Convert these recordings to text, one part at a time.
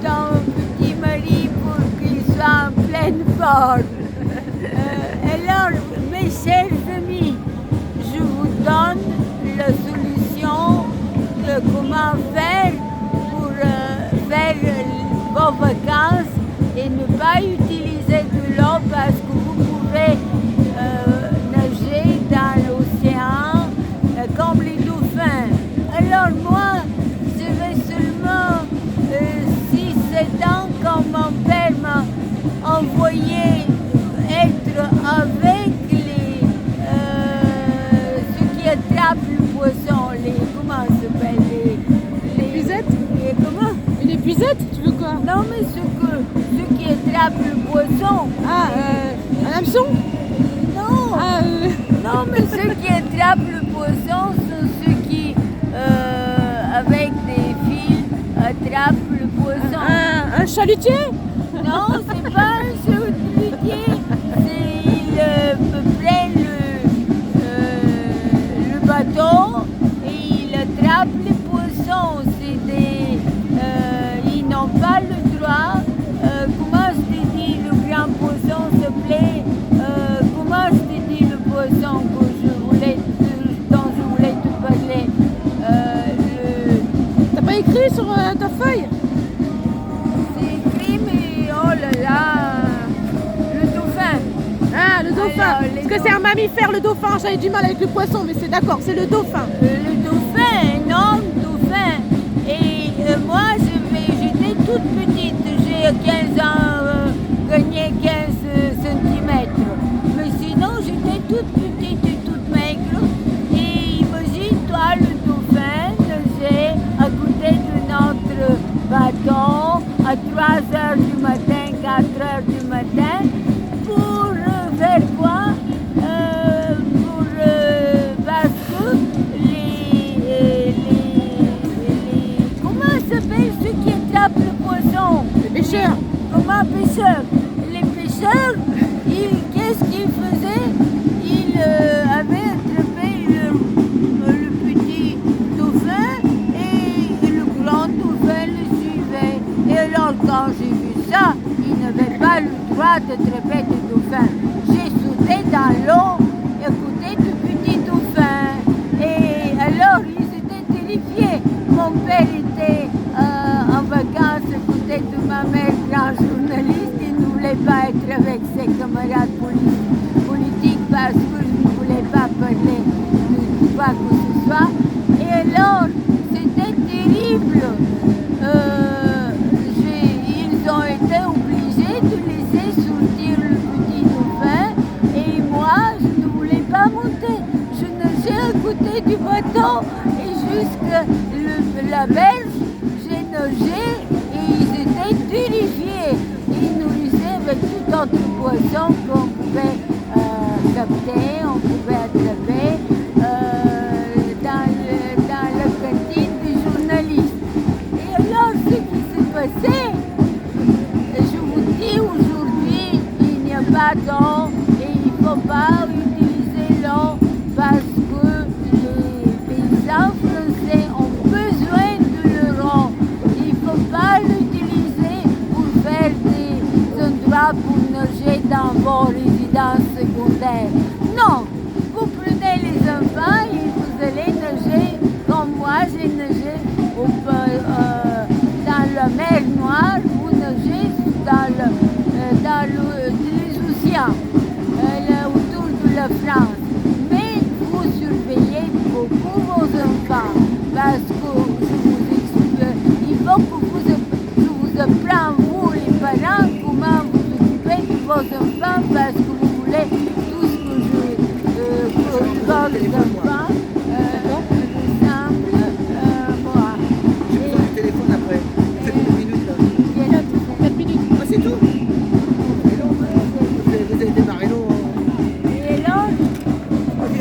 ton petit mari pour qu'il soit en pleine forme. Alors, mes chers amis, je vous donne la solution de comment faire pour faire vos vacances et ne pas utiliser de l'eau parce que vous pouvez nager dans l'océan comme les dauphins. Alors moi, je vais seulement 6-7 ans quand mon père m'a envoyé être avec ceux qui attrapent le poisson, comment ça s'appelle Les épuisettes comment? Une épuisette, tu veux quoi? Non, mais ceux qui attrapent le poisson. Ah, un hameçon? Non. Ah, Non, mais ceux qui attrapent le poisson sont ceux qui, avec des fils, attrapent le poisson. un chalutier? Non, c'est pas un chalutier. Il prend le bateau et il attrape les poissons. Ils n'ont pas le droit. Comment je te dis, le grand poisson s'appelait. Comment je te dis le poisson dont je voulais te parler. T'as pas écrit sur ta feuille? C'est écrit, mais oh là là, le dauphin. Ah, le dauphin. Alors, Parce que c'est un mammifère, le dauphin. J'avais du mal avec le poisson, mais c'est d'accord, c'est le dauphin. Le dauphin, énorme dauphin. Et moi, j'étais toute petite. J'ai 15 ans, gagné 15 centimètres. Mais sinon, j'étais toute petite et toute maigre. Et imagine-toi le dauphin nager à côté de notre bateau à 3 heures du matin, 4 heures du matin. Pour faire quoi? Parce que comment s'appelle ceux qui attrapent le poisson? Les pêcheurs. Comment pêcheurs? Les pêcheurs, qu'est-ce qu'ils faisaient? Ils avaient attrapé le petit dauphin et le grand dauphin le suivait. Et alors quand j'ai vu ça, ils n'avaient pas le droit d'attraper des dauphins. J'ai sauté dans l'eau à côté du petit dauphin. Et alors ils étaient terrifiés. Mon père était en vacances à côté de ma mère, grand journaliste. Il ne voulait pas être avec ses camarades politiques parce que je ne voulais pas parler de quoi que ce soit. Et alors, c'était terrible. Ils ont été obligés de laisser sortir le petit dauphin et moi, je ne voulais pas monter. Je nageais à côté du bateau et jusqu'à la berge, j'ai nagé et ils étaient terrifiés. Ils nourrissaient avec tout autre poisson qu'on pouvait capter, on pouvait attraper dans la cantine des journalistes. Et alors, ce qui s'est passé, je vous dis aujourd'hui, il n'y a pas d'eau et il ne faut pas utiliser l'eau parce que les paysans français ont besoin de l'eau. Il ne faut pas l'utiliser pour faire des endroits pour nager dans vos résidences secondaires. Non, vous prenez les enfants et vous allez nager comme moi j'ai nagé dans la mer Noire, vous nagez dans les océans, autour de la France. Mais vous surveillez beaucoup vos enfants parce que il faut que je vous apprends, vous les parents, comment vous occupez de vos enfants parce que vous voulez tout ce que vos enfants ressemblent moi. Je vous donne le téléphone après. C'est combien de minutes là? 4 minutes. Ah, c'est tout? Et non, vous avez démarré non? Et alors,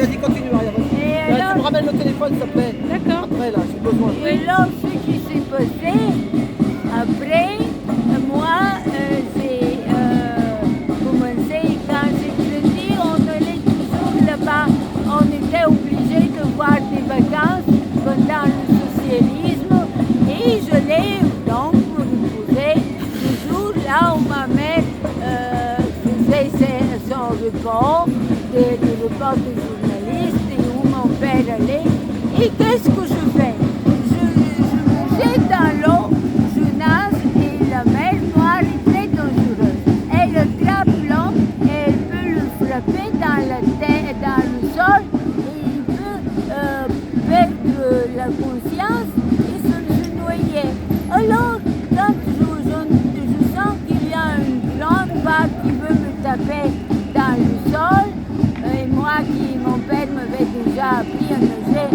Vas-y, continue, Maria. Et alors Tu me ramènes le téléphone, s'il te plaît. D'accord. Après, là, j'ai besoin. et alors, ce qui s'est passé, après, moi, j'ai commencé, quand j'ai grandi, on allait toujours là-bas. On était obligé de voir des vacances pendant le socialisme et je l'ai donc me reposer des reports de journalistes et où mon père allait. Et qu'est-ce que je fais? Je me jette dans l'eau, je nage et la mer Noire est très dangereuse. Elle attrape l'homme et elle peut le frapper dans la tête, dans le sol et il peut perdre la conscience et se noyer. Alors, quand je sens qu'il y a une grande vague qui veut me taper dans le sol, et moi mon père m'avait déjà appris à nager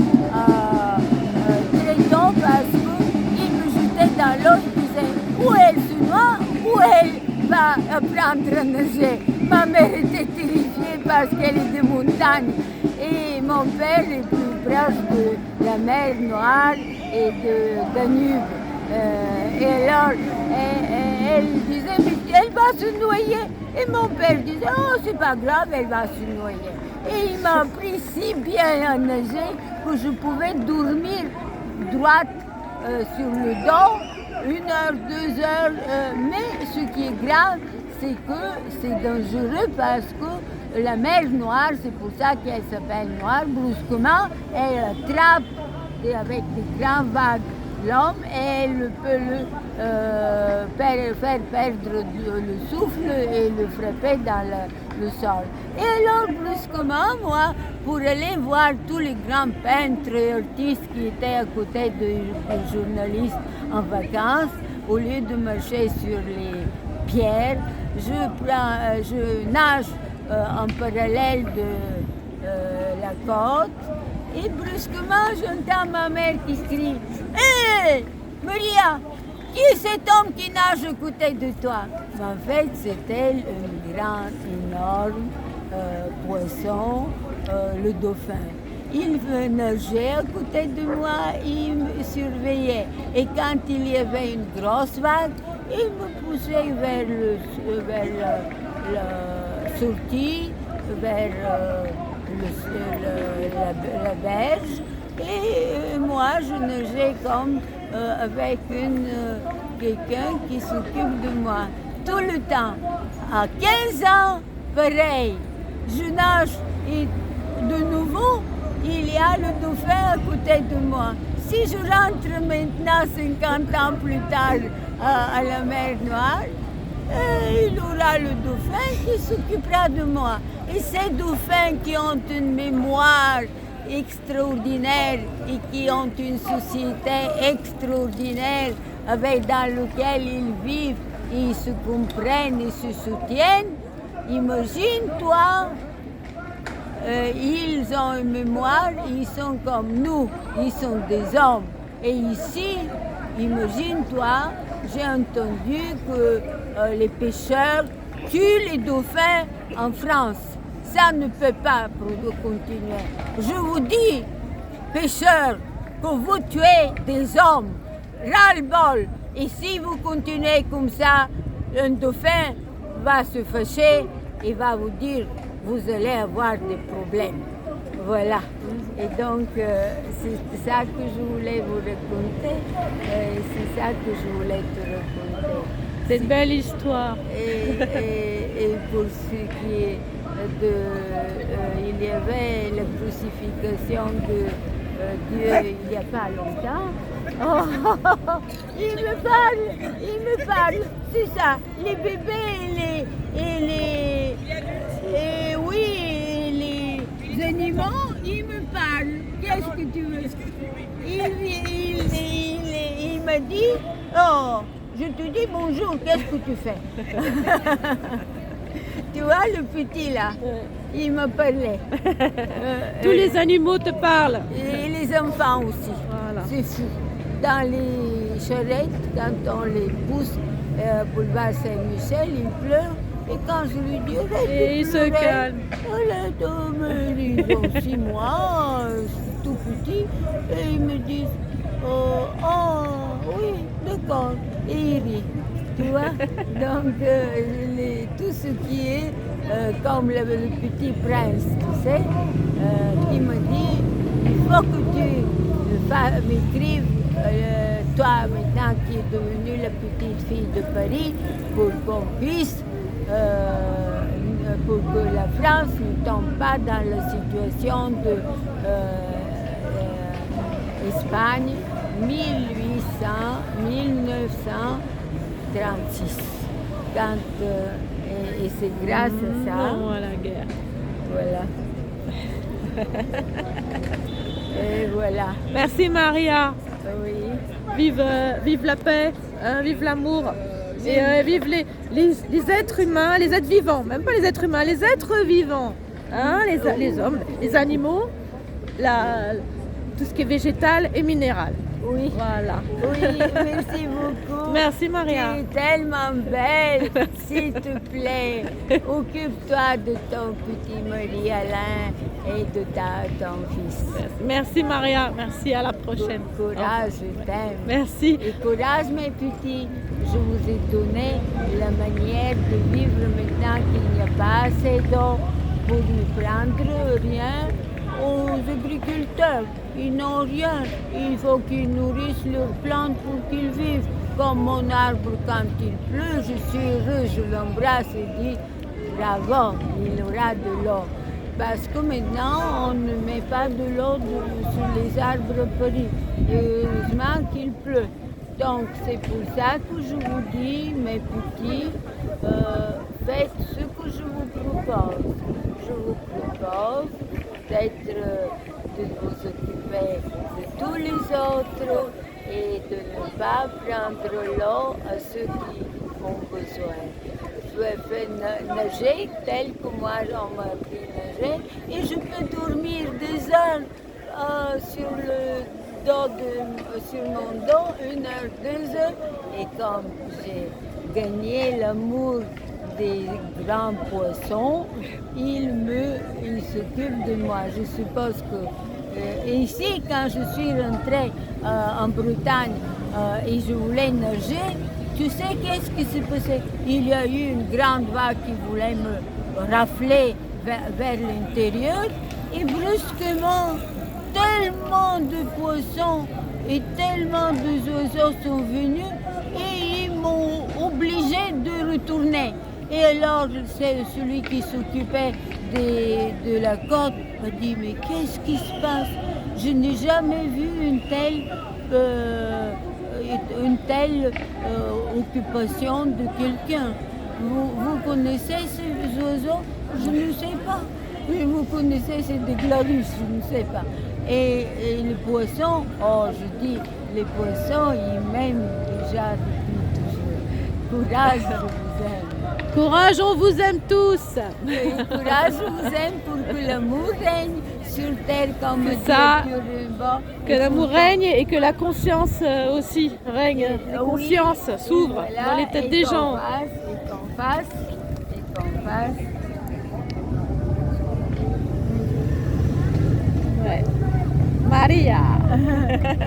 très tôt parce qu'il me jetait dans l'eau, il disait où elle se noie, où elle va apprendre à nager. Ma mère était terrifiée parce qu'elle est de montagne et mon père est plus proche de la mer Noire et de Danube. Et alors, elle disait, mais elle va se noyer. Et mon père disait, oh, c'est pas grave, elle va se noyer. Et il m'a appris si bien à nager que je pouvais dormir droite sur le dos, 1 heure, 2 heures. Mais ce qui est grave, c'est que c'est dangereux parce que la mer Noire, c'est pour ça qu'elle s'appelle Noire, brusquement, elle attrape avec des grandes vagues l'homme et elle peut faire perdre le souffle et le frapper dans le sol. Et alors, brusquement, moi, pour aller voir tous les grands peintres et artistes qui étaient à côté des journalistes en vacances, au lieu de marcher sur les pierres, je nage en parallèle de la côte. Et brusquement, j'entends ma mère qui crie « Hé, Maria, qui est cet homme qui nage à côté de toi ?» En fait, c'était un grand, énorme poisson, le dauphin. Il nageait à côté de moi, il me surveillait. Et quand il y avait une grosse vague, il me poussait vers la sortie, vers la berge, et moi je nageais comme avec quelqu'un qui s'occupe de moi tout le temps. À 15 ans, pareil, je nage et de nouveau il y a le dauphin à côté de moi. Si je rentre maintenant 50 ans plus tard à la mer Noire, il aura le dauphin qui s'occupera de moi. Et ces dauphins qui ont une mémoire extraordinaire et qui ont une société extraordinaire dans laquelle ils vivent, ils se comprennent et se soutiennent, imagine-toi, ils ont une mémoire, ils sont comme nous, ils sont des hommes. Et ici, imagine-toi, j'ai entendu que les pêcheurs tuent les dauphins en France. Ça ne peut pas continuer. Je vous dis, pêcheurs, que vous tuez des hommes, ras-le-bol. Et si vous continuez comme ça, un dauphin va se fâcher et va vous dire, vous allez avoir des problèmes. Voilà. Et donc, c'est ça que je voulais vous raconter. C'est ça que je voulais te raconter. C'est une belle histoire. Et pour ce qui est il y avait la crucifixion de Dieu il n'y a pas longtemps. Oh, il me parle, c'est ça, les bébés les animaux, ils me parlent. Qu'est-ce que tu veux? Il m'a dit, oh, je te dis bonjour, qu'est-ce que tu fais? Tu vois le petit là, il me parlait. Tous les animaux te parlent. Et les enfants aussi. Voilà. C'est fou. Dans les charrettes, quand on les pousse boulevard Saint-Michel, ils pleurent. Et quand je lui dis, et ils se calment. Ils ont 6 mois, c'est tout petit. Et ils me disent, oui, d'accord. Et ils rient. Tu vois? Donc, tout ce qui est comme le petit prince, tu sais, qui me dit, il faut que tu m'écrives, toi maintenant qui es devenue la petite fille de Paris, pour qu'on puisse pour que la France ne tombe pas dans la situation de Espagne 1936. Quand, et c'est grâce à ça. Non, à la guerre. Voilà. Et voilà. Merci Maria. Oui. Vive la paix, hein, vive l'amour. Et vive les êtres humains, les êtres vivants, même pas les êtres humains, les êtres vivants, hein, les hommes, les animaux, tout ce qui est végétal et minéral. Oui. Voilà. Oui, merci beaucoup. Merci Maria. Tu es tellement belle, s'il te plaît. Occupe-toi de ton petit Marie-Alain et de ton fils. Merci Maria, merci, à la prochaine. Courage, je t'aime. Merci. Et courage mes petits, je vous ai donné la manière de vivre maintenant qu'il n'y a pas assez d'eau pour ne prendre rien aux agriculteurs. Ils n'ont rien. Il faut qu'ils nourrissent leurs plantes pour qu'ils vivent. Comme mon arbre, quand il pleut, je suis heureux, je l'embrasse et dis bravo, il aura de l'eau. Parce que maintenant, on ne met pas de l'eau sur les arbres pourris. Et heureusement qu'il pleut. Donc c'est pour ça que je vous dis, mes petits, faites ce que je vous propose. Je vous propose de vous occuper de tous les autres et de ne pas prendre l'eau à ceux qui ont besoin. Je vais nager tel que moi on m'a appris à nager et je peux dormir des heures sur mon dos, 1 heure, 2 heures. Et comme j'ai gagné l'amour des grands poissons, ils s'occupent de moi. Je suppose que ici, quand je suis rentrée en Bretagne et je voulais nager, tu sais qu'est-ce qui s'est passé? Il y a eu une grande vague qui voulait me rafler vers l'intérieur et brusquement, tellement de poissons et tellement d'oiseaux sont venus et ils m'ont obligé de retourner. Et alors, c'est celui qui s'occupait de la côte m'a dit, mais qu'est-ce qui se passe? Je n'ai jamais vu une telle occupation de quelqu'un. Vous connaissez ces oiseaux? Je ne sais pas. Oui, vous connaissez, c'est des glarus, je ne sais pas. Et les poissons, je dis, les poissons, ils m'aiment déjà depuis toujours. Courage, je vous aime. Courage, on vous aime tous. Et courage, je vous aime pour que l'amour règne sur terre comme Dieu ça. Dieu. Que l'amour règne et que la conscience aussi règne. La conscience s'ouvre voilà, dans les têtes des gens. Et qu'on fasse. Ouais. Maria.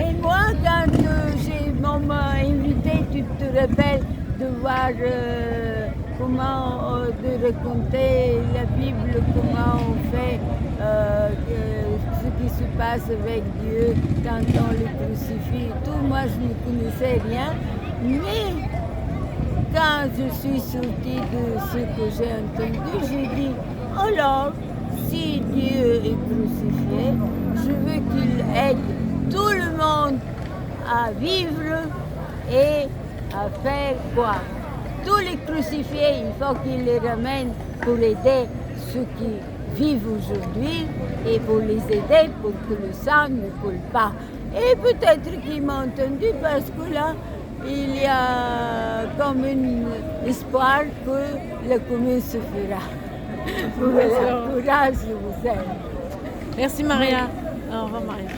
Et moi, quand on m'a invité, tu te rappelles, de voir comment, de raconter la Bible, comment on fait, ce qui se passe avec Dieu quand on le crucifie et tout. Moi, je ne connaissais rien, mais quand je suis sortie de ce que j'ai entendu, j'ai dit, alors, si Dieu est crucifié, je veux qu'il aide tout le monde à vivre et à faire quoi? Tous les crucifiés, il faut qu'ils les ramènent pour aider ceux qui vivent aujourd'hui et pour les aider pour que le sang ne coule pas. Et peut-être qu'ils m'ont entendu parce que là, il y a comme un espoir que la commune se fera. Voilà, courage, je vous aime. Merci Maria. Au revoir Maria.